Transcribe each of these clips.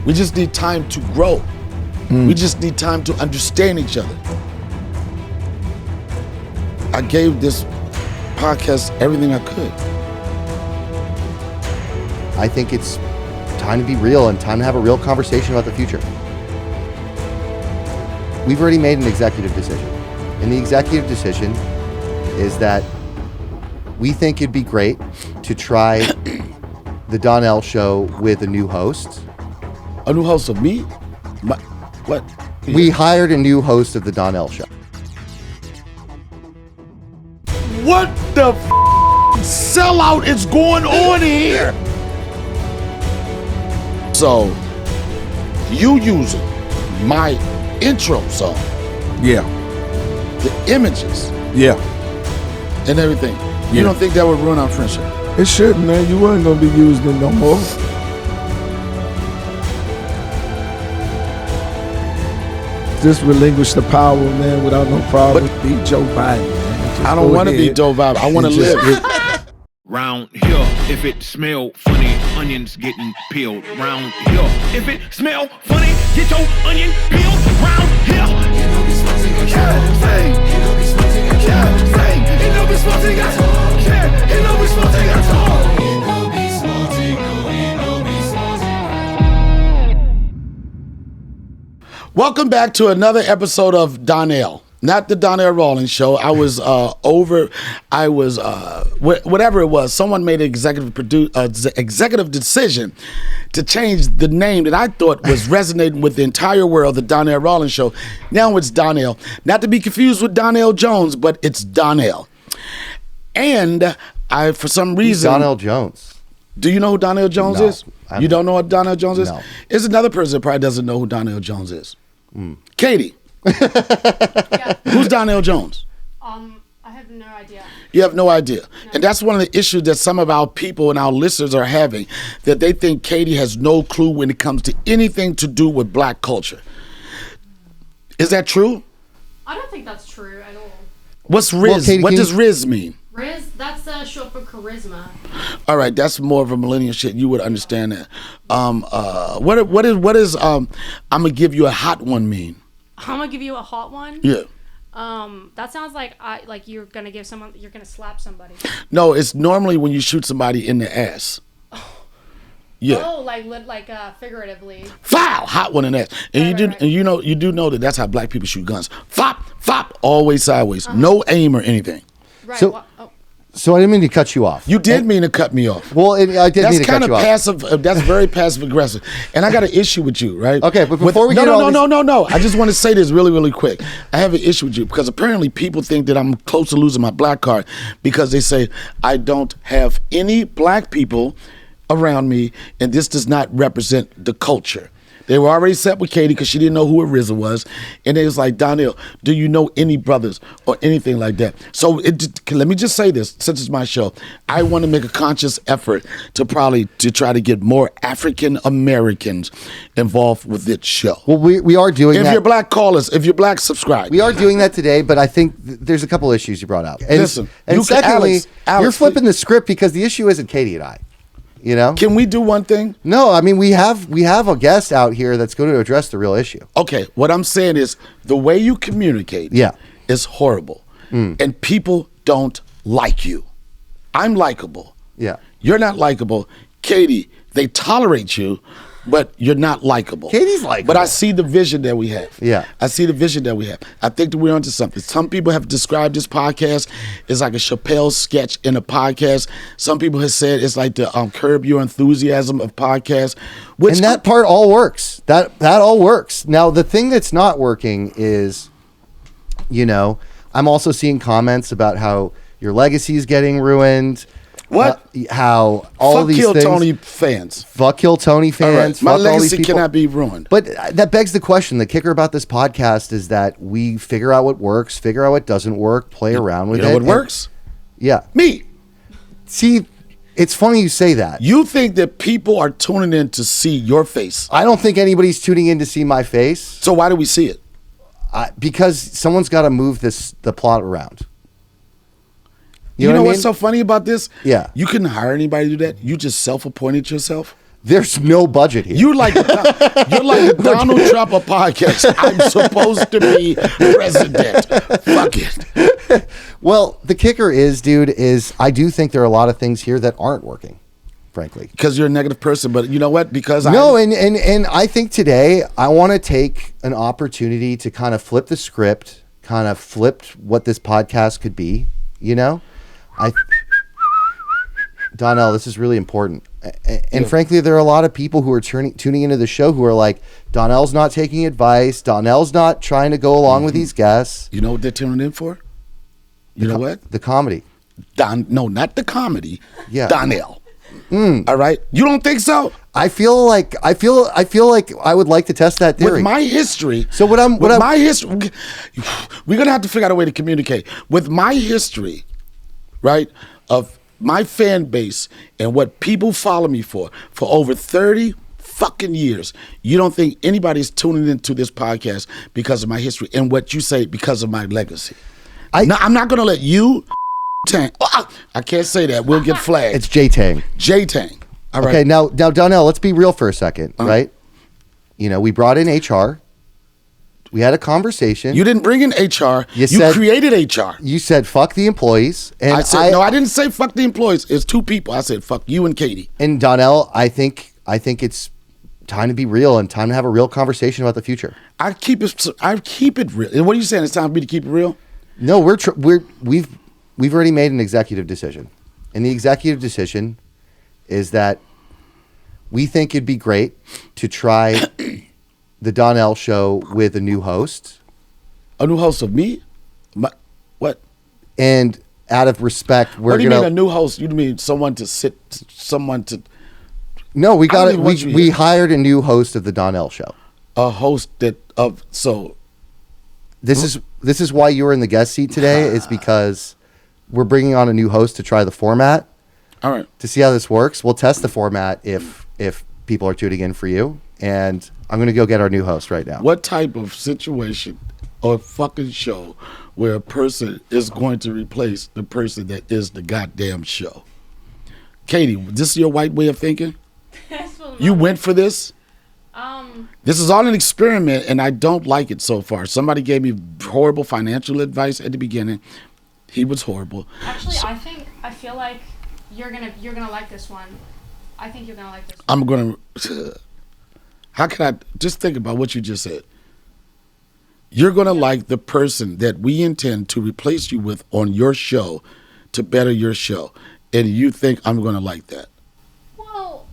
We just need time to grow. We just need time to understand each other. I gave this podcast everything I could. I think it's time to be real and time to have a real conversation about the future. We've already made an executive decision. And the executive decision is that we think it'd be great to try the Donnell Show with a new host. A new host of me? What? We hired a new host of the Donnell Show. What the sellout is going on here? So, you using my intro song. Yeah. The images. Yeah. And everything. You don't think that would ruin our friendship? It shouldn't, man. You wasn't going to be using it no more. Just relinquish the power, man, without no problem. Beat Joe Biden, man. I don't want to be Joe Biden. I want to live. Round here, if it smell funny, onions getting peeled. Round here, if it smell funny, get your onion peeled. Round here, you know be smoking a say, you know be smoking a say, you know be smoking a yeah, you know be smoking a you know be smoking, you know be smoking. Welcome back to another episode of Donnell. Not the Donnell Rawlings show. I was whatever it was. Someone made an executive decision to change the name that I thought was resonating with the entire world, the Donnell Rawlings show. Now it's Donnell. Not to be confused with Donnell Jones, but it's Donnell. And I, for some reason... Donnell Jones. Do you know who Donnell Jones is? You don't know what Donnell Jones is? No. There's another person that probably doesn't know who Donnell Jones is. Katie. Yeah. Who's Donnell Jones? I have no idea. You have no idea. No. And that's one of the issues that some of our people and our listeners are having, that they think Katie has no clue when it comes to anything to do with black culture. Is that true? I don't think that's true at all. What's Riz? Well, Katie, what does Riz mean? Riz, that's short for charisma. All right, that's more of a millennial shit. You would understand that. What is I'm gonna give you a hot one mean? I'm gonna give you a hot one. Yeah. That sounds like you're gonna slap somebody. No, it's normally when you shoot somebody in the ass. Yeah. Oh, like figuratively. Foul, hot one in the ass. And Right. and you do know that that's how black people shoot guns. Fop, fop, always sideways. No aim or anything. Right. So I didn't mean to cut you off. You did mean to cut me off. Well, I did mean to cut you off. That's kind of passive. That's very passive aggressive. And I got an issue with you, right? Okay, but before we get No. I just want to say this really, really quick. I have an issue with you because apparently people think that I'm close to losing my black card because they say I don't have any black people around me, and this does not represent the culture. They were already set with Katie because she didn't know who a RZA was. And they was like, Donnell, do you know any brothers or anything like that? So let me just say this, since it's my show. I want to make a conscious effort to try to get more African Americans involved with this show. Well, we are doing that. If you're black, call us. If you're black, subscribe. We are doing that today, but I think there's a couple issues you brought up. And, Listen, and secondly, Alex, you're flipping the script because the issue isn't Katie and I. You know? Can we do one thing? No, I mean we have a guest out here that's going to address the real issue. Okay, what I'm saying is the way you communicate is horrible. And people don't like you. I'm likable. Yeah. You're not likable. Katie, they tolerate you, but you're not likable. Katie's likable. But I see the vision that we have. Yeah. I see the vision that we have. I think that we're onto something. Some people have described this podcast as like a Chappelle sketch in a podcast. Some people have said it's like the Curb Your Enthusiasm of podcasts. And that part all works. That all works. Now, the thing that's not working is, I'm also seeing comments about how your legacy is getting ruined. What? How all Fuck these Kill things. Tony fans. Fuck Kill Tony fans. My fuck all these legacy people. cannot be ruined. But that begs the question. The kicker about this podcast is that we figure out what works, figure out what doesn't work, play around with it. You know what works? Yeah. Me. See, it's funny you say that. You think that people are tuning in to see your face. I don't think anybody's tuning in to see my face. So why do we see it? Because someone's got to move the plot around. You know what I what's mean? so funny about this? Yeah. You couldn't hire anybody to do that. You just self-appointed yourself. There's no budget here. You're like Donald Trump of podcast. I'm supposed to be president. Fuck it. Well, the kicker is, dude, is I do think there are a lot of things here that aren't working, frankly. Because you're a negative person, but you know what? Because and I think today I want to take an opportunity to kind of flip the script, kind of flip what this podcast could be. You know, Donnell, this is really important. And frankly, there are a lot of people who are tuning into the show who are like, Donnell's not taking advice. Donnell's not trying to go along with these guests. You know what they're tuning in for? You know what? The comedy. No, not the comedy. Yeah. Donnell. All right. You don't think so? I feel like I would like to test that theory. With my history. So my history, we're gonna have to figure out a way to communicate. With my history, right, of my fan base and what people follow me for over 30 fucking years, you don't think anybody's tuning into this podcast because of my history and what you say because of my legacy? I'm not gonna let you. Tang. I can't say that. We'll get flagged. It's J-Tang. J-Tang. All right. Okay, now Donnell, let's be real for a second, right? You know, we brought in HR. We had a conversation. You didn't bring in HR. You created HR. You said, fuck the employees. And I said, no, I didn't say fuck the employees. It's two people. I said, fuck you and Katie. And Donnell, I think it's time to be real and time to have a real conversation about the future. I keep it real. And what are you saying? It's time for me to keep it real? No, we've already made an executive decision. And the executive decision is that we think it'd be great to try the Donnell show with a new host. A new host of me? What? And out of respect, what do you mean a new host? You mean someone to... No, we hired a new host of the Donnell show. A host This is why you were in the guest seat today, is because we're bringing on a new host to try the format. All right. To see how this works. We'll test the format if people are tuning in for you. And I'm going to go get our new host right now. What type of situation or fucking show where a person is going to replace the person that is the goddamn show? Katie, this is your white way of thinking? You went for this? This is all an experiment, and I don't like it so far. Somebody gave me horrible financial advice at the beginning. He was horrible. Actually, I feel like you're gonna like this one. I think you're gonna like this one. I'm gonna. How can I just think about what you just said? You're gonna like the person that we intend to replace you with on your show to better your show, and you think I'm gonna like that? Well,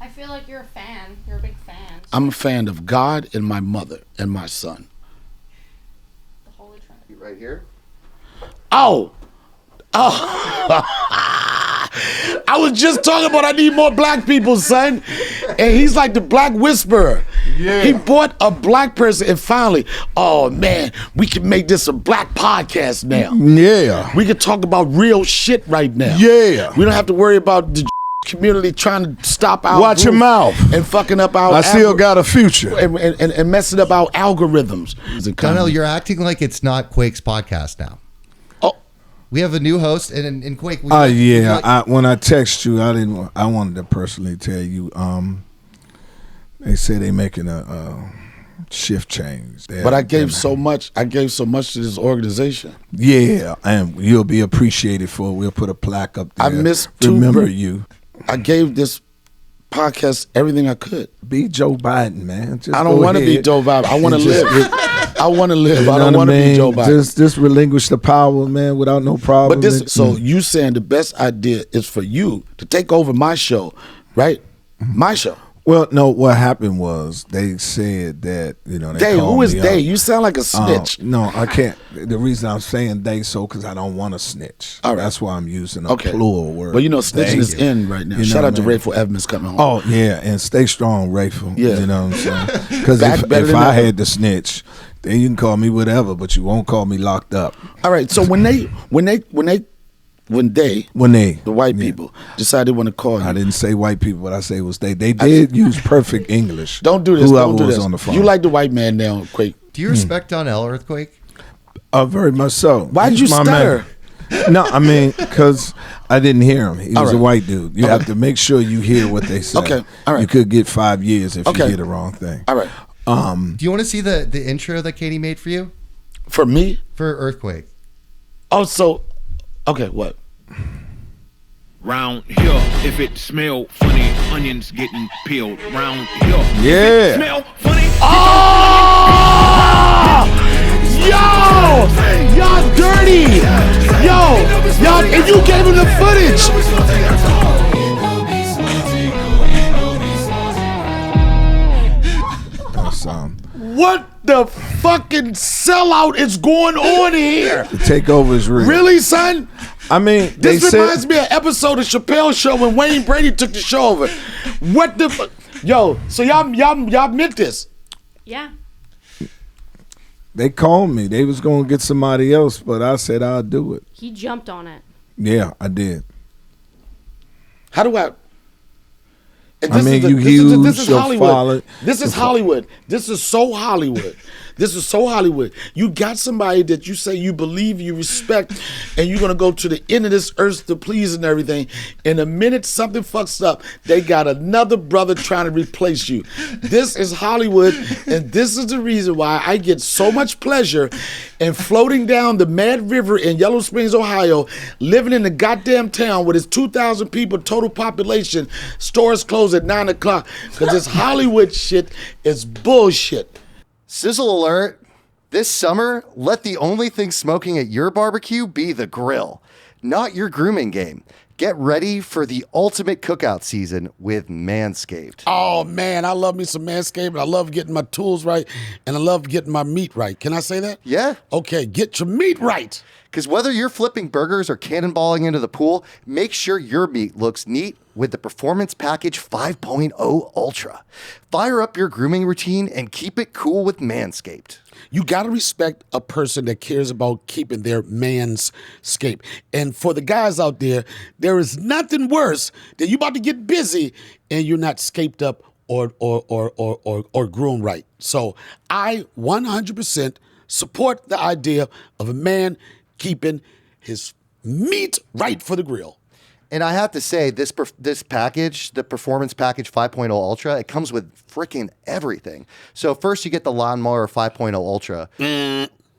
I feel like you're a fan. You're a big fan. So I'm a fan of God and my mother and my son. the Holy Trinity. Right here? Oh. I was just talking about I need more black people, son. And he's like the black whisperer. Yeah. He bought a black person and finally, oh man, we can make this a black podcast now. Yeah. We can talk about real shit right now. Yeah. We don't have to worry about the community trying to stop our Watch your mouth. And fucking up our I still got a future. And messing up our algorithms. Donnell, you're acting like it's not Quake's podcast now. We have a new host, and Quake. When I text you, I wanted to personally tell you. They say they making a shift change. But I gave so much. I gave so much to this organization. Yeah, and you'll be appreciated for it. We'll put a plaque up there. I missed remember you. I gave this podcast everything I could. Be Joe Biden, man. I don't want to be Joe Biden. I want to live. I want to live. I don't want to be Joe Biden. Just relinquish the power, man, without no problem. But so you saying the best idea is for you to take over my show, right? My show. Well, no, what happened was they said that, they who is they? You sound like a snitch. No, I can't. The reason I'm saying they because I don't want to snitch. All right. That's why I'm using a plural word. But snitching is in right now. Shout out to Rayful Evans coming home. Oh, yeah, and stay strong, Rayful. Yeah. You know what I'm saying? Because if I had to snitch, then you can call me whatever, but you won't call me locked up. All right, so when the white people decided they want to call you. I didn't say white people, what I say was they. They did use perfect English. Don't do this. Whoever don't do was this. on the phone. You like the white man now, Quake. Do you respect Donnell, Earthquake? Very much so. Why did you stutter? No, I mean, because I didn't hear him. He was a right. white dude. You have to make sure you hear what they say. Okay, all right. You could get 5 years if Okay. you hear the wrong thing. All right. Do you want to see the intro that Katie made for you For me? for Earthquake? Oh, so, okay, what? Round here, if it smell funny, onions getting peeled. Round here, Yeah. smell funny. Oh! Yo! Y'all dirty! Yo! Y'all, and you gave him the footage! That's, What the fucking sellout is going on here? the takeover is real. Really, son? I mean, they This reminds said me of an episode of Chappelle's Show when Wayne Brady took the show over. What the fuck? Yo, so y'all meant this. Yeah. they called me. They was gonna get somebody else, but I said I'll do it. He jumped on it. Yeah, I did. How do I? And I mean, you this huge, is you're Hollywood. solid. This is Hollywood. This is so Hollywood. This is so Hollywood. You got somebody that you say you believe, you respect, and you're gonna go to the end of this earth to please and everything. In a minute, something fucks up. They got another brother trying to replace you. This is Hollywood, and this is the reason why I get so much pleasure in floating down the Mad River in Yellow Springs, Ohio, living in the goddamn town with its 2,000 people total population. Stores close at 9 o'clock because this Hollywood shit is bullshit. Sizzle alert. This summer, let the only thing smoking at your barbecue be the grill, not your grooming game. Get ready for the ultimate cookout season with Manscaped. Oh man, I love me some Manscaped. I love getting my tools right, and I love getting my meat right. Can I say that? Yeah. Okay, get your meat right. Because whether you're flipping burgers or cannonballing into the pool, make sure your meat looks neat with the Performance Package 5.0 Ultra. Fire up your grooming routine and keep it cool with Manscaped. You gotta respect a person that cares about keeping their manscaped. And for the guys out there, there is nothing worse than you about to get busy and you're not scaped up or groomed right. So I 100% support the idea of a man keeping his meat right for the grill. And I have to say, this package, the Performance Package 5.0 Ultra, it comes with freaking everything. So first you get the Lawnmower 5.0 Ultra,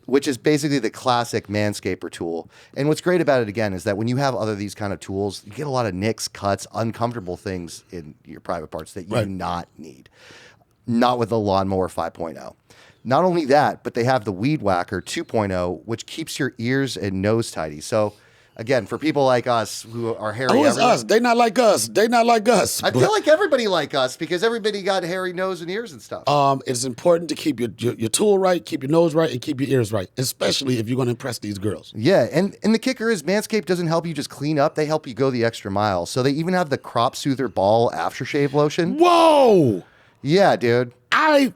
which is basically the classic Manscaper tool. And what's great about it, again, is that when you have other these kind of tools, you get a lot of nicks, cuts, uncomfortable things in your private parts that you do not need. Not with the Lawnmower 5.0. Not only that, but they have the Weed Whacker 2.0, which keeps your ears and nose tidy. So, again, for people like us who are hairy, Who is us? They not like us. They not like us. I feel like everybody like us because everybody got hairy nose and ears and stuff. It's important to keep your tool right, keep your nose right, and keep your ears right, especially if you're going to impress these girls. Yeah, and the kicker is Manscaped doesn't help you just clean up. They help you go the extra mile. So they even have the Crop Soother Ball Aftershave Lotion. Whoa! Yeah, dude. I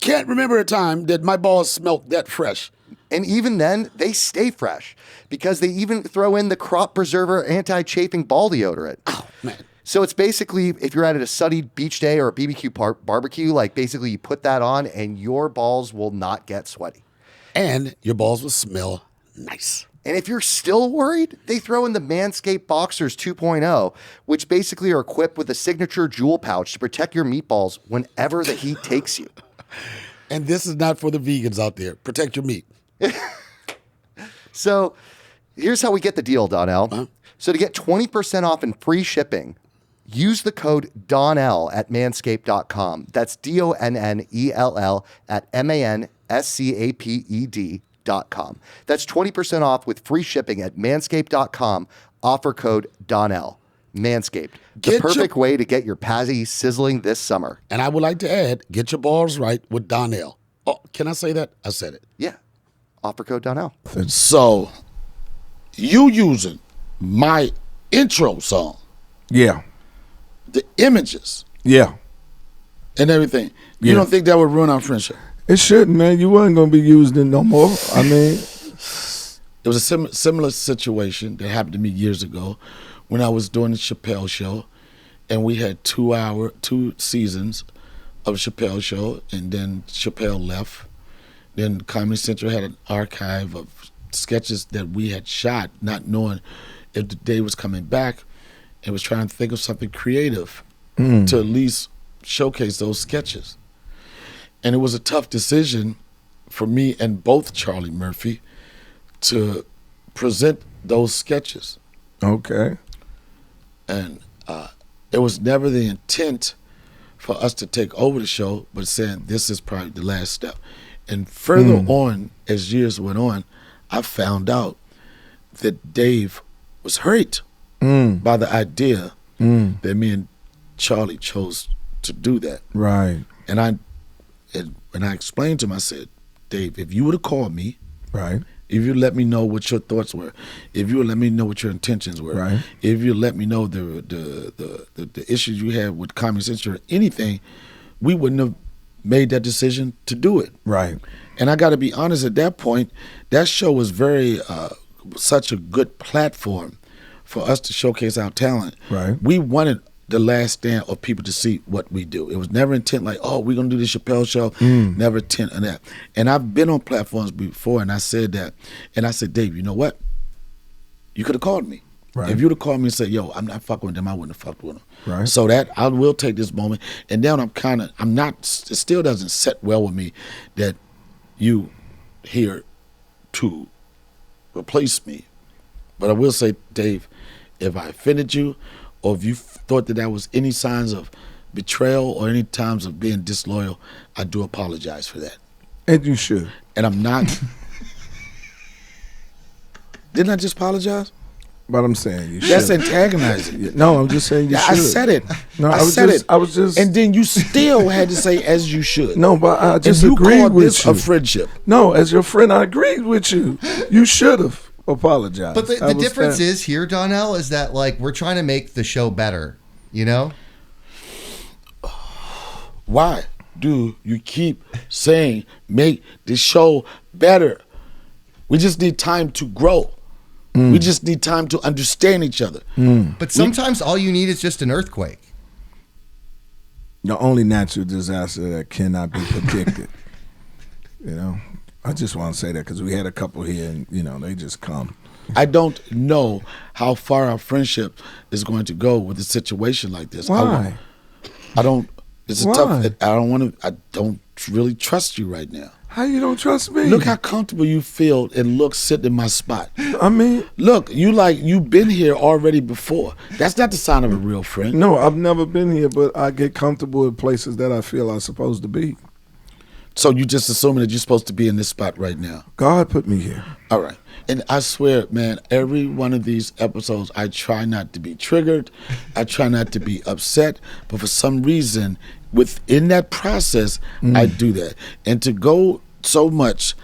can't remember a time that my balls smelt that fresh. And even then, they stay fresh because they even throw in the Crop Preserver Anti-Chafing Ball Deodorant. Oh, man. So it's basically, if you're at a sunny beach day or a BBQ barbecue, like basically you put that on and your balls will not get sweaty. And your balls will smell nice. And if you're still worried, they throw in the Manscaped Boxers 2.0, which basically are equipped with a signature jewel pouch to protect your meatballs whenever the heat takes you. And this is not for the vegans out there. Protect your meat. So here's how we get the deal, Donnell. Huh? So to get 20% off and free shipping, use the code Donnell at manscaped.com. That's DONNELL at MANSCAPED.com. That's 20% off with free shipping at manscaped.com. Offer code Donnell. Manscaped, the perfect way to get your pazzy sizzling this summer. And I would like to add, get your balls right with Donnell. Oh, can I say that? I said it. Yeah. Offer code Donnell. So, you using my intro song, Yeah. the images, Yeah. and everything, you Yeah. don't think that would ruin our friendship? It shouldn't, man. You wasn't gonna be using it no more. I mean, It was a similar situation that happened to me years ago when I was doing the Chappelle Show, and we had 2 seasons of Chappelle Show, and then Chappelle left. Then Comedy Central had an archive of sketches that we had shot, not knowing if the day was coming back, and was trying to think of something creative to at least showcase those sketches. And it was a tough decision for me and both Charlie Murphy to present those sketches. Okay. And it was never the intent for us to take over the show, but saying this is probably the last step. And further on, as years went on, I found out that Dave was hurt by the idea that me and Charlie chose to do that. Right. And I explained to him, I said, Dave, if you would have called me, Right. if you let me know what your thoughts were, if you would let me know what your intentions were, Right. if you let me know the issues you had with common sense or anything, we wouldn't have made that decision to do it. Right. And I got to be honest, at that point, that show was very such a good platform for us to showcase our talent. Right. We wanted the last stand of people to see what we do. It was never intent like, oh, we're going to do the Chappelle show. Never intent on that. And I've been on platforms before, and I said that. And I said, Dave, you know what? You could have called me. Right. If you would have called me and said, yo, I'm not fucking with them, I wouldn't have fucked with them. Right. So that I will take this moment. And then it still doesn't set well with me that you here to replace me. But I will say, Dave, if I offended you, or if you thought that was any signs of betrayal or any times of being disloyal, I do apologize for that. And you should. And I'm not. Didn't I just apologize? But I'm saying you should. That's antagonizing. No, I'm just saying you should. I said it. No, I said it. I was just. And then you still had to say, as you should. No, but I just and you agreed called with this you. a friendship. No, as your friend, I agreed with you. You should have apologized. But the difference is here, Donnell, is that like we're trying to make the show better, you know? Why do you keep saying make the show better? We just need time to grow. We just need time to understand each other. But sometimes all you need is just an earthquake. The only natural disaster that cannot be predicted. You know, I just want to say that because we had a couple here, and they just come. I don't know how far our friendship is going to go with a situation like this. Why? I don't. It's a Why? tough. I don't want to. I don't really trust you right now. How you don't trust me? Look how comfortable you feel and look sitting in my spot. I mean, Look, you've been here already before. That's not the sign of a real friend. no, I've never been here, but I get comfortable in places that I feel I'm supposed to be. So you just assuming that you're supposed to be in this spot right now. God put me here. All right. And I swear, man, every one of these episodes, I try not to be triggered. I try not to be upset. But for some reason, within that process, I do that. And to go so much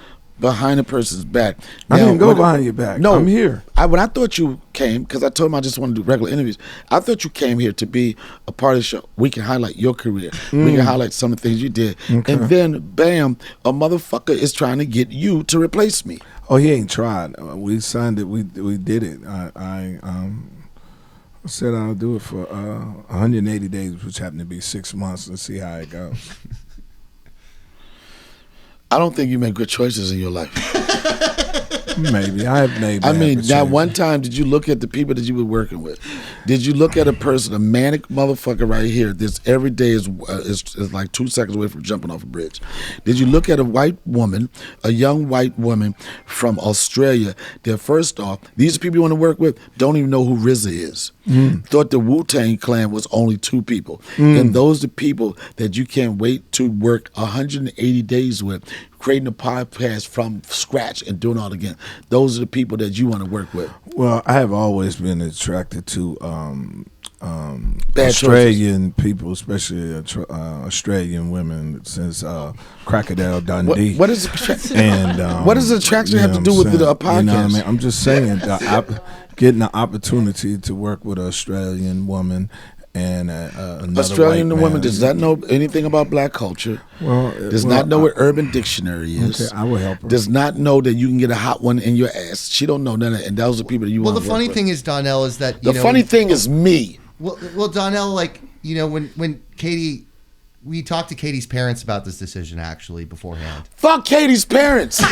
behind a person's back. I didn't go when- behind your back. No. I'm here. When I thought you came, because I told him I just want to do regular interviews, I thought you came here to be a part of the show. We can highlight your career. We can highlight some of the things you did. Okay. And then, bam, a motherfucker is trying to get you to replace me. Oh, he ain't tried. We signed it. We did it. I said I'll do it for 180 days, which happened to be 6 months. Let's see how it goes. I don't think you make good choices in your life. Maybe I have made. I mean, bad not choices. one time did you look at the people that you were working with. Did you look at a person, a manic motherfucker right here, that's every day is like 2 seconds away from jumping off a bridge? Did you look at a white woman, a young white woman from Australia that first off, these people you want to work with don't even know who RZA is. Thought the Wu-Tang Clan was only 2 people. And those are people that you can't wait to work 180 days with, creating a podcast from scratch and doing all again. Those are the people that you want to work with. Well, I have always been attracted to Bad Australian people, especially Australian women, since Crocodile Dundee. What is And what does attraction have to do with the podcast? You know what I mean? I'm just saying, getting the opportunity to work with an Australian woman and another Australian white woman man. does not know anything about black culture. Does not know what Urban Dictionary is. Okay, I will help her. Does not know that you can get a hot one in your ass. She don't know none of that. And those are people that you Well, want the to work funny with. thing is, Donnell, is that The funny thing is me. Well, Donnell, like when Katie, we talked to Katie's parents about this decision actually beforehand. Fuck Katie's parents.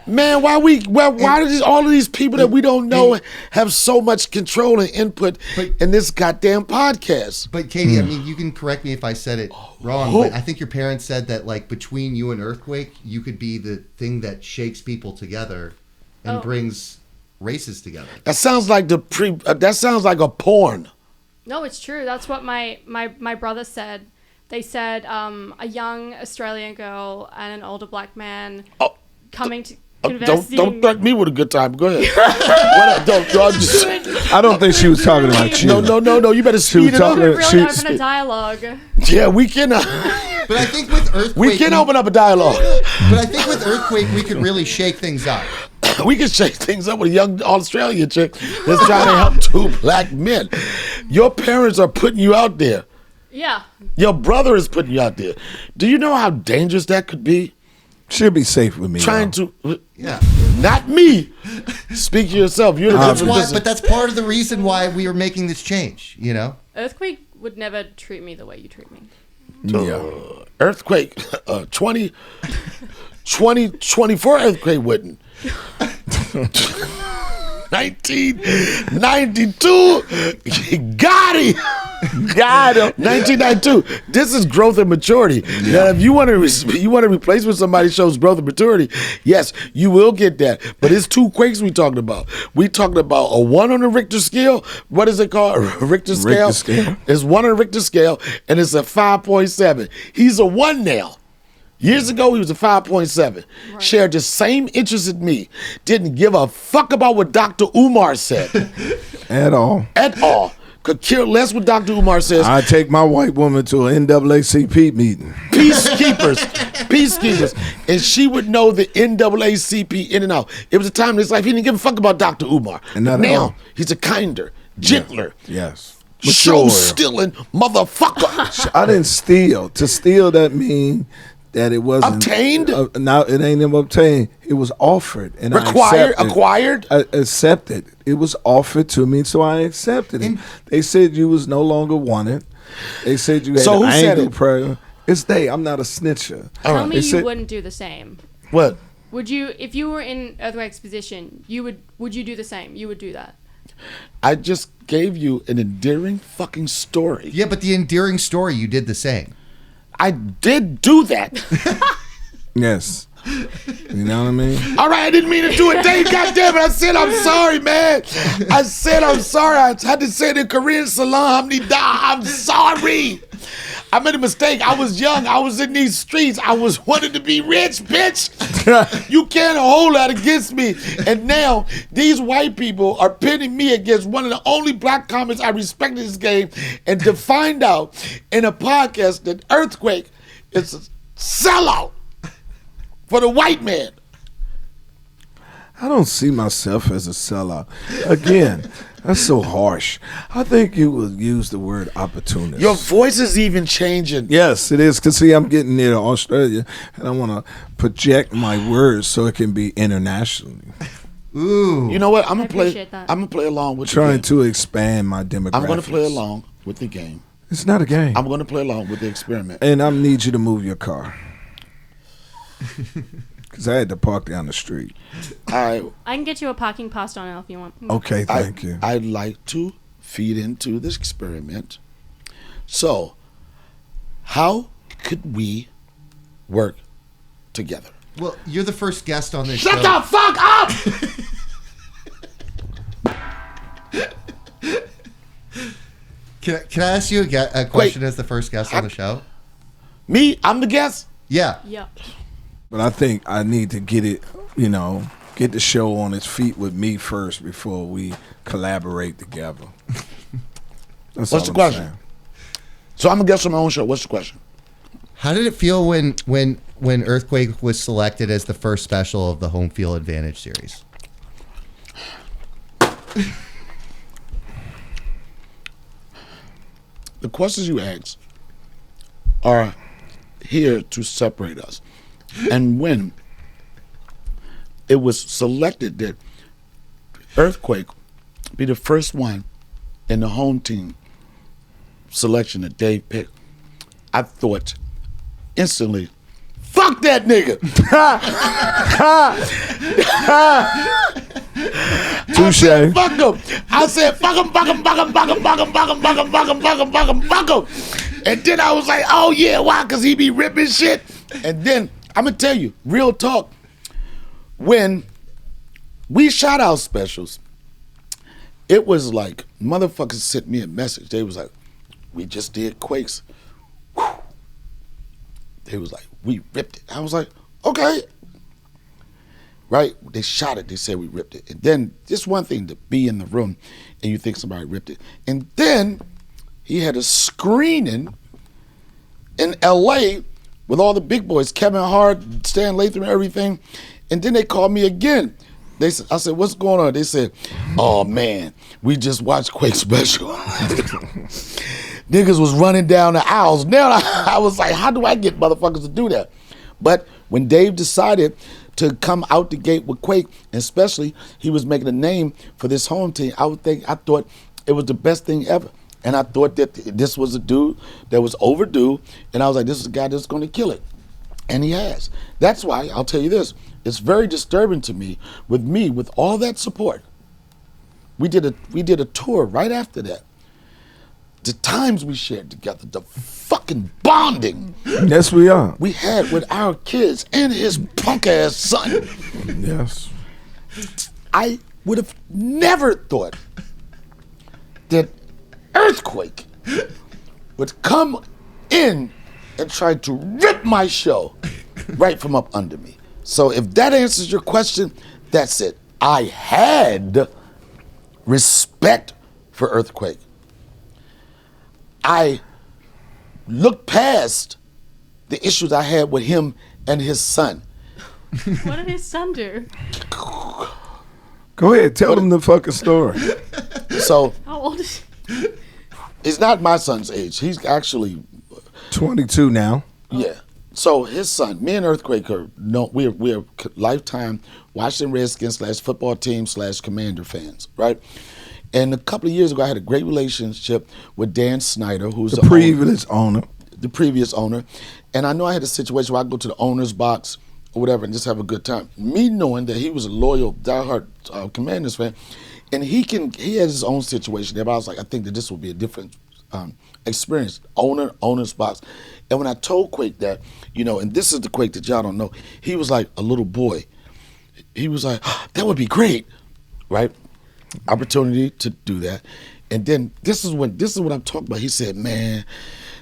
Man, why do all of these people that we don't know have so much control and input in this goddamn podcast? But Katie, I mean, you can correct me if I said it wrong, but I think your parents said that like between you and Earthquake, you could be the thing that shakes people together and brings races together. That sounds like that sounds like a porn. No, it's true. That's what my brother said. They said a young Australian girl and an older black man coming to conversing. Don't threaten me with a good time. Go ahead. I don't think she was talking about you. No. You better speed it up. We could really open a dialogue. Yeah, we can. But I think with Earthquake, We can open up a dialogue. But I think with Earthquake, we could really shake things up. We can shake things up with a young Australian chick that's trying to help two black men. Your parents are putting you out there. Yeah. Your brother is putting you out there. Do you know how dangerous that could be? She'll be safe with me. Yeah. Not me. Speak for yourself. You're the different person. But that's part of the reason why we are making this change, you know? Earthquake would never treat me the way you treat me. Yeah. Earthquake, 2024 earthquake wouldn't. 1992, got him. 1992. This is growth and maturity. Now, if you want to replace when somebody shows growth and maturity, yes, you will get that. But it's two quakes we talking about. We talking about a 1 on the Richter scale. What is it called? Richter scale. It's 1 on the Richter scale, and it's a 5.7. He's a 1 now. Years ago, he was a 5.7. Right. Shared the same interests as me. Didn't give a fuck about what Dr. Umar said. At all. Could care less what Dr. Umar says. I take my white woman to an NAACP meeting. Peacekeepers. And she would know the NAACP in and out. It was a time in his life he didn't give a fuck about Dr. Umar. And not now, at all. he's a kinder, gentler. Yes. Show-stealing motherfucker. I didn't steal. To steal, that mean that it wasn't obtained. No, it ain't even obtained. It was offered and acquired. I accepted. It was offered to me, so I accepted it. They said you was no longer wanted. They said you had so who said it? Prayer. It's they. I'm not a snitcher. Tell me you wouldn't do the same. What? Would you, if you were in Earthquake's position, would you do the same? You would do that. I just gave you an endearing fucking story. Yeah, but the endearing story, you did the same. I did do that. Yes. You know what I mean? All right, I didn't mean to do it. Dang, goddamn it. I said I'm sorry, man. I said I'm sorry. I had to say it in Korean, Salam Hamnida. I'm sorry. I made a mistake. I was young. I was in these streets. I was wanting to be rich, bitch. You can't hold that against me. And now these white people are pitting me against one of the only black comics I respect in this game. And to find out in a podcast that Earthquake is a sellout for the white man. I don't see myself as a sellout. Again, that's so harsh. I think you would use the word opportunist. Your voice is even changing. Yes, it is. Because, see, I'm getting near Australia, and I want to project my words so it can be internationally. Ooh. You know what? I'm gonna play along with Trying the game. to expand my demographics. I'm going to play along with the game. It's not a game. I'm going to play along with the experiment. And I need you to move your car. Because I had to park down the street. I can get you a parking pass, Donnell, if you want. Okay, thank you. I'd like to feed into this experiment. So, how could we work together? Well, you're the first guest on this show. Shut the fuck up! Can I ask you a question as the first guest on the show? Me? I'm the guest? Yeah. Yep. But I think I need to get it, get the show on its feet with me first before we collaborate together. What's the question? Saying. So I'm a guest on my own show. What's the question? How did it feel when Earthquake was selected as the first special of the Home Field Advantage series? The questions you ask are here to separate us. And when it was selected that Earthquake be the first one in the home team selection that Dave picked, I thought instantly, fuck that nigga. Touche. Fuck him. I said, fuck him, fuck him, fuck him, fuck him, fuck him, fuck him, fuck him, fuck him, fuck him, fuck him, fuck him. And then I was like, oh yeah, why? Because he be ripping shit. And then, I'm going to tell you, real talk, when we shot our specials, it was like, motherfuckers sent me a message. They was like, we just did Quakes. Whew. They was like, we ripped it. I was like, okay. Right? They shot it. They said we ripped it. And then, just one thing to be in the room and you think somebody ripped it. And then, he had a screening in L.A. with all the big boys, Kevin Hart, Stan Lathan, and everything. And then they called me again. I said, what's going on? They said, oh man, we just watched Quake special. Niggas was running down the aisles. Now I was like, how do I get motherfuckers to do that? But when Dave decided to come out the gate with Quake, and especially he was making a name for this home team, I thought it was the best thing ever. And I thought that this was a dude that was overdue, and I was like, this is a guy that's going to kill it. And he has. That's why, I'll tell you this, it's very disturbing to me, with all that support. We did a tour right after that. The times we shared together, the fucking bonding. Yes, we are. We had with our kids and his punk ass son. Yes. I would have never thought that Earthquake would come in and try to rip my show right from up under me. So if that answers your question, that's it. I had respect for Earthquake. I looked past the issues I had with him and his son. What did his son do? Go ahead, tell them the fucking story. So How old is he? he's not my son's age. He's actually 22 now. Yeah. So his son, me and Earthquake we're lifetime Washington Redskins / football team / Commander fans, right? And a couple of years ago, I had a great relationship with Dan Snyder, who's The previous owner. the previous owner. And I know I had a situation where I go to the owner's box or whatever and just have a good time. Me knowing that he was a loyal, diehard Commanders fan, and he has his own situation there, but I was like, I think that this will be a different experience. Owner's box. And when I told Quake that, and this is the Quake that y'all don't know, he was like a little boy. He was like, that would be great, right? Opportunity to do that. And then this is what I'm talking about. He said, man,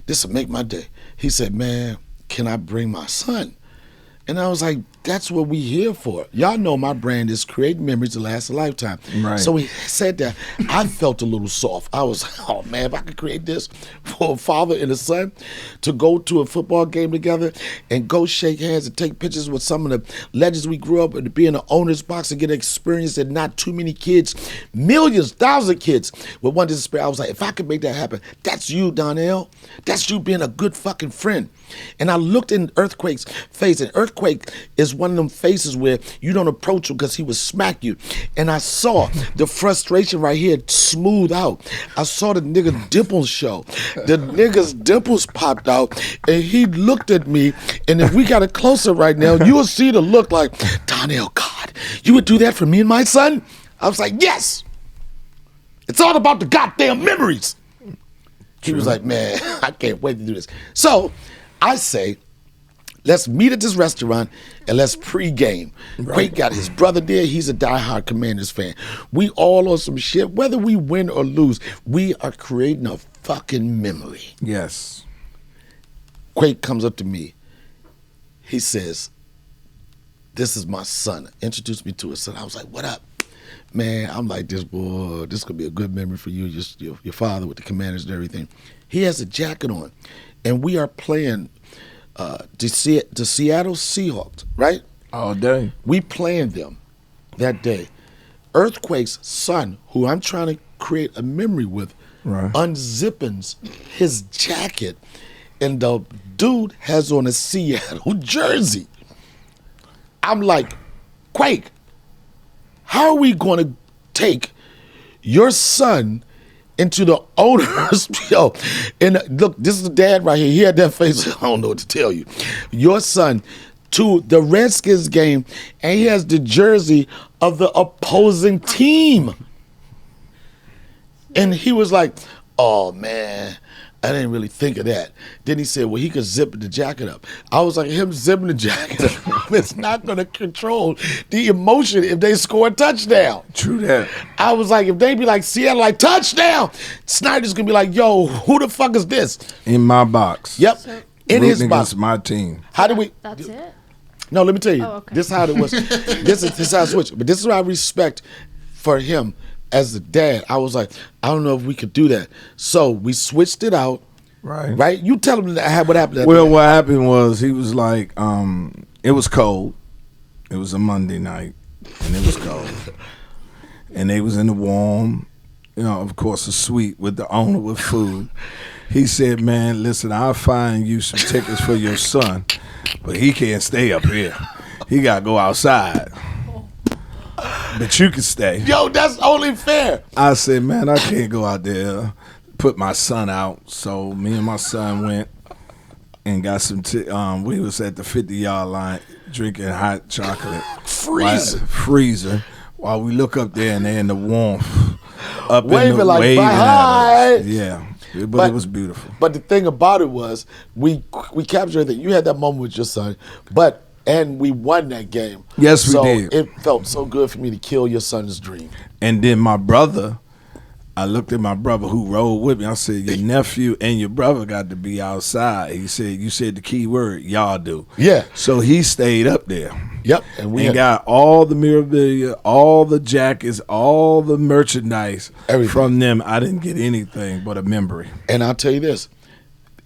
this will make my day. He said, man, can I bring my son? And I was like, that's what we here for. Y'all know my brand is create memories that last a lifetime. Right. So he said that. I felt a little soft. I was like, oh man, if I could create this for a father and a son to go to a football game together and go shake hands and take pictures with some of the legends we grew up with, to be in the owner's box and get an experience that not too many kids, millions, thousands of kids would want to experience. I was like, if I could make that happen, that's you, Donnell. That's you being a good fucking friend. And I looked in Earthquake's face, and Earthquake is one of them faces where you don't approach him because he would smack you. And I saw the frustration right here smooth out. I saw the nigga dimples show. The nigga's dimples popped out, and he looked at me, and if we got it closer right now, you will see the look like, Donnell, God, you would do that for me and my son? I was like, yes. It's all about the goddamn memories. He was like, man, I can't wait to do this. So I say, let's meet at this restaurant and let's pregame. Right. Quake got his brother there. He's a diehard Commanders fan. We all on some shit. Whether we win or lose, we are creating a fucking memory. Yes. Quake comes up to me. He says, this is my son. Introduced me to his son. I was like, what up? Man, I'm like, this could be a good memory for you, just your father with the Commanders and everything. He has a jacket on, and we are playing the Seattle Seahawks, right? All day. We playing them that day. Earthquake's son, who I'm trying to create a memory with, right, unzipping his jacket, and the dude has on a Seattle jersey. I'm like, Quake, how are we going to take your son into the owner's, and look, this is the dad right here. He had that face. I don't know what to tell you. Your son to the Redskins game, and he has the jersey of the opposing team. And he was like, oh, man, I didn't really think of that. Then he said, well, he could zip the jacket up. I was like, him zipping the jacket up, it's not going to control the emotion if they score a touchdown. True that. I was like, if they be like, Seattle, like, touchdown, Snyder's going to be like, yo, who the fuck is this? In my box. Yep, So- in his Rooting box. against my team. How do we? That's it. No, let me tell you. Oh, okay. This is how it was. this is how I switched. But this is what I respect for him as a dad. I was like, I don't know if we could do that. So we switched it out. Right? You tell him what happened. Well, what happened was he was like, it was cold. It was a Monday night, and it was cold. And they was in the warm, of course, a suite with the owner with food. He said, man, listen, I'll find you some tickets for your son, but he can't stay up here. He got to go outside. But you can stay. Yo, that's only fair. I said, man, I can't go out there, put my son out. So me and my son went and got some, we was at the 50-yard line drinking hot chocolate. Freezer. While we look up there and they're in the warmth. Up Waving in the like, waving bye, at hi. us. Yeah. But it was beautiful. But the thing about it was, we captured that you had that moment with your son, and we won that game. Yes, we did. It felt so good for me to kill your son's dream. And then my brother, I looked at my brother who rode with me. I said, your nephew and your brother got to be outside. He said, you said the key word, y'all do. Yeah. So he stayed up there. Yep. And got all the memorabilia, all the jackets, all the merchandise. Everything. From them. I didn't get anything but a memory. And I'll tell you this,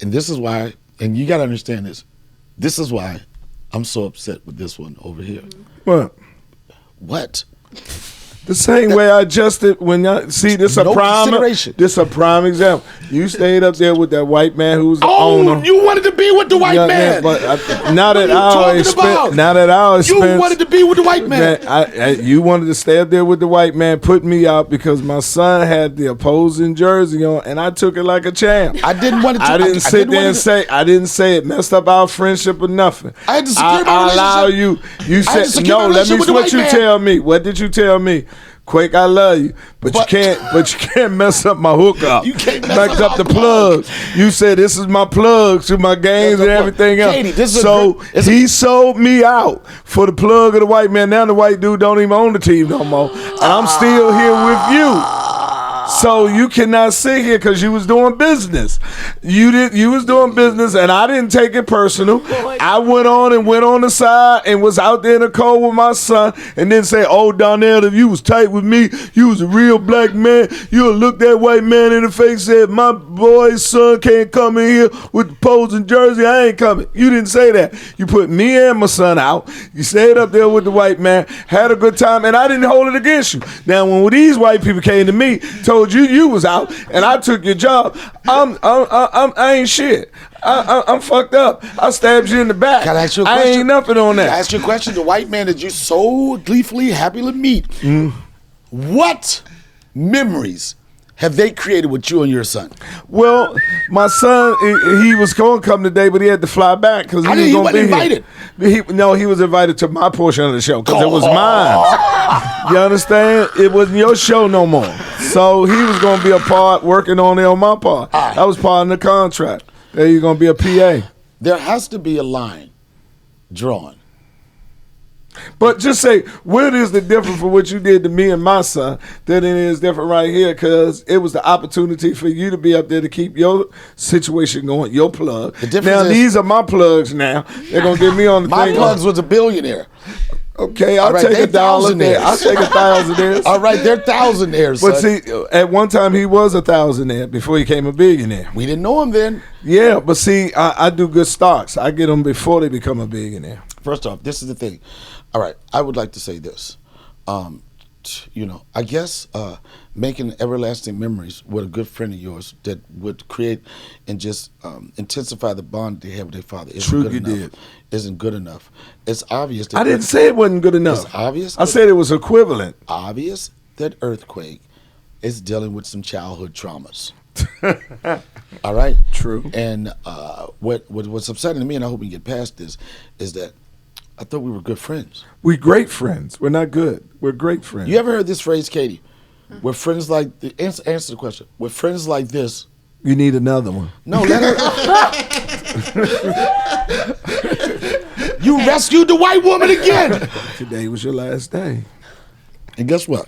and this is why, and you got to understand this, this is why I'm so upset with this one over here. What? What? The same way I adjusted when y'all see this a No prime consideration. this a prime example. You stayed up there with that white man who's the owner. You wanted to be with the white man. But now that I You wanted to be with the white man. You wanted to stay up there with the white man, put me out because my son had the opposing jersey on, and I took it like a champ. I didn't want to. I didn't sit there and say I didn't say it messed up our friendship or nothing. I had to secure my I allow relationship. you. I had to said secure my no. Let me. relationship with the What white you man. tell me? What did you tell me? Quake, I love you, but you can't mess up my hookup. You can't mess up up the my plugs. You said this is my plug to my games and everything else. Katie, this is he sold me out for the plug of the white man. Now the white dude don't even own the team no more, and I'm still here with you. So you cannot sit here because you was doing business. You was doing business, and I didn't take it personal. I went on the side and was out there in the cold with my son, and then say, "Oh, Donnell, if you was tight with me, you was a real black man. You'll look that white man in the face and said, my boy's son can't come in here with the posing jersey. I ain't coming." You didn't say that. You put me and my son out. You stayed up there with the white man, had a good time, and I didn't hold it against you. Now, when these white people came to me, told you was out, and I took your job, I ain't shit. I'm fucked up. I stabbed you in the back. Can I ask you a question? I ain't nothing on that. Can I ask you a question? The white man that you so gleefully happy to meet, what memories have they created with you and your son? Well, my son, he was going to come today, but he had to fly back because He was going to wasn't be invited. He was invited to my portion of the show because it was mine. You understand? It wasn't your show no more. So he was going to be a part working on it on my part. That was part of the contract. There you're going to be a PA. There has to be a line drawn. But just say, what is the difference for what you did to me and my son that it is different right here? Because it was the opportunity for you to be up there to keep your situation going, your plug. Now, these are my plugs now. They're going to get me on the My thing. plugs was a billionaire. Okay, I'll take $1 there. I'll take $1,000 there. All right, they're thousandaires. But son. see, at one time he was a $1,000 before he became a billionaire. We didn't know him then. Yeah, but see, I do good stocks. I get them before they become a billionaire. First off, this is the thing. All right, I would like to say this. I guess making everlasting memories with a good friend of yours that would create and just intensify the bond they have with their father isn't good enough. It's obvious that I didn't say it wasn't good enough. It's obvious. I said it was equivalent. Obvious that Earthquake is dealing with some childhood traumas. All right? True. And what's upsetting to me, and I hope we get past this, is that I thought we were good friends. We great friends. We're not good. We're great friends. You ever heard this phrase, Katie? We're friends like answer the question. We're friends like this. You need another one. No, let her. You rescued the white woman again. Today was your last day. And guess what?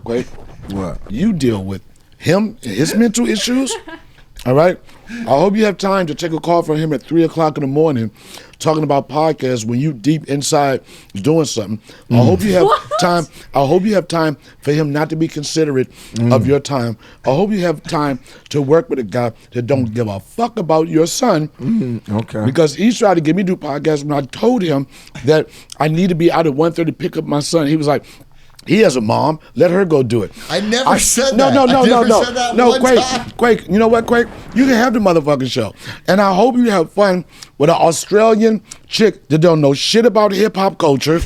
Quake? What? You deal with him and his mental issues. All right? I hope you have time to take a call from him at 3 o'clock in the morning talking about podcasts when you deep inside doing something. I hope you have time. I hope you have time for him not to be considerate of your time. I hope you have time to work with a guy that don't give a fuck about your son. Okay. Because he's trying to get me to do podcasts when I told him that I need to be out at 1:30 to pick up my son. He was like, he has a mom. Let her go do it. I never said no, that. No, I never said that no, one time. Quake. You know what, Quake? You can have the motherfucking show. And I hope you have fun with an Australian chick that don't know shit about hip-hop culture,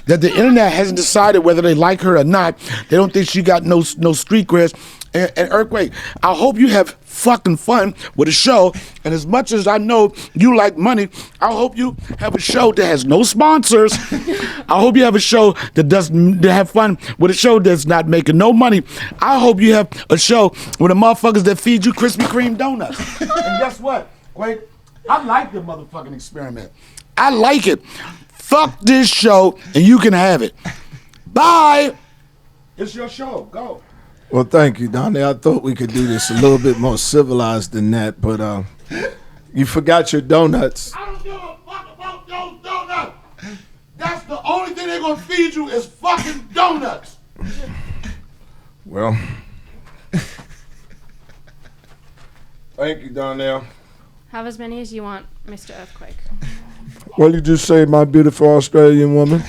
that the internet hasn't decided whether they like her or not. They don't think she got no street creds. And Earthquake, I hope you have fucking fun with a show. And as much as I know you like money, I hope you have a show that has no sponsors. I hope you have a show that have fun with a show that's not making no money. I hope you have a show with the motherfuckers that feed you Krispy Kreme donuts. And guess what, Quake? I like the motherfucking experiment. I like it. Fuck this show and you can have it. Bye. It's your show. Go. Well, thank you, Donnie. I thought we could do this a little bit more civilized than that, but you forgot your donuts. I don't give a fuck about those donuts. That's the only thing they're gonna feed you is fucking donuts. Well, thank you, Donnell. Have as many as you want, Mr. Earthquake. What did you say, my beautiful Australian woman?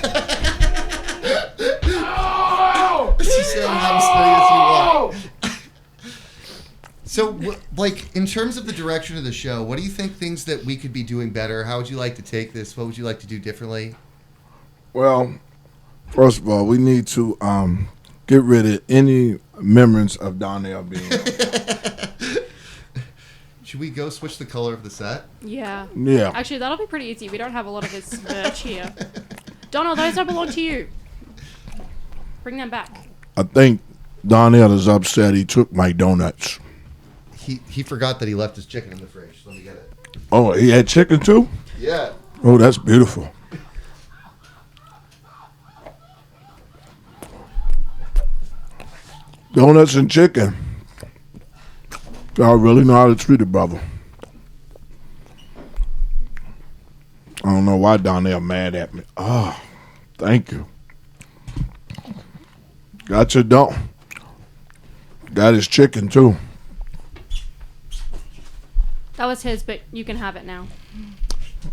She's saying how serious you are. So, like, in terms of the direction of the show, what do you think things that we could be doing better? How would you like to take this? What would you like to do differently? Well, first of all, we need to get rid of any memories of Donnell being. Should we go switch the color of the set? Yeah. Yeah. Actually, that'll be pretty easy. We don't have a lot of his merch here. Donald, those don't belong to you. Bring them back. I think Donnell is upset he took my donuts. He forgot that he left his chicken in the fridge. Let me get it. Oh, he had chicken too? Yeah. Oh, that's beautiful. Donuts and chicken. Y'all really know how to treat a brother. I don't know why Donnell mad at me. Oh, thank you. Got your don. Got his chicken too. That was his, but you can have it now.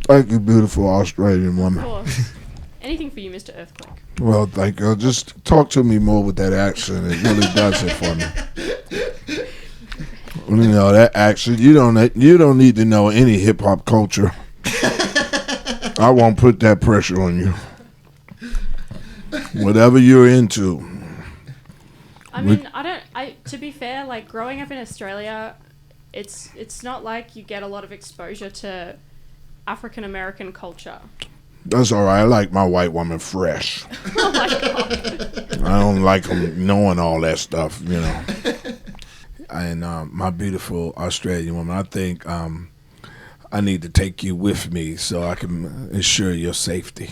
Thank you, beautiful Australian Of woman. course. Anything for you, Mr. Earthquake. Well, thank you. Just talk to me more with that accent. It really does it for me. You know that accent. You don't need to know any hip hop culture. I won't put that pressure on you. Whatever you're into. I mean, to be fair, like, growing up in Australia, it's not like you get a lot of exposure to African American culture. That's all right. I like my white woman fresh. Oh my god. I don't like them knowing all that stuff, you know. And my beautiful Australian woman, I think I need to take you with me so I can ensure your safety.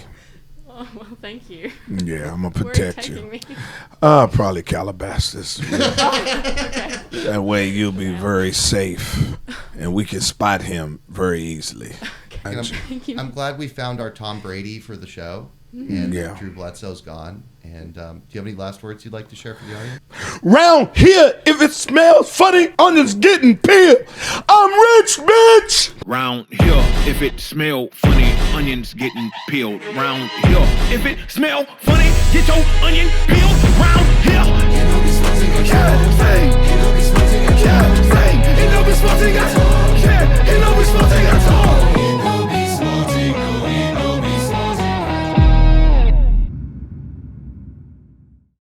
Oh, well, thank you. Yeah, I'm going to Where are protect you you. taking me? Probably Calabasas. Okay. That way you'll be very safe and we can spot him very easily. And Thank you. I'm glad we found our Tom Brady for the show. And Yeah. Drew Bledsoe's gone. And do you have any last words you'd like to share for the audience? Round here, if it smells funny, onions getting peeled. I'm rich, bitch! Round here, if it smell funny, onions getting peeled. Round here, if it smell funny, get your onion peeled. Round here. You know these ones in your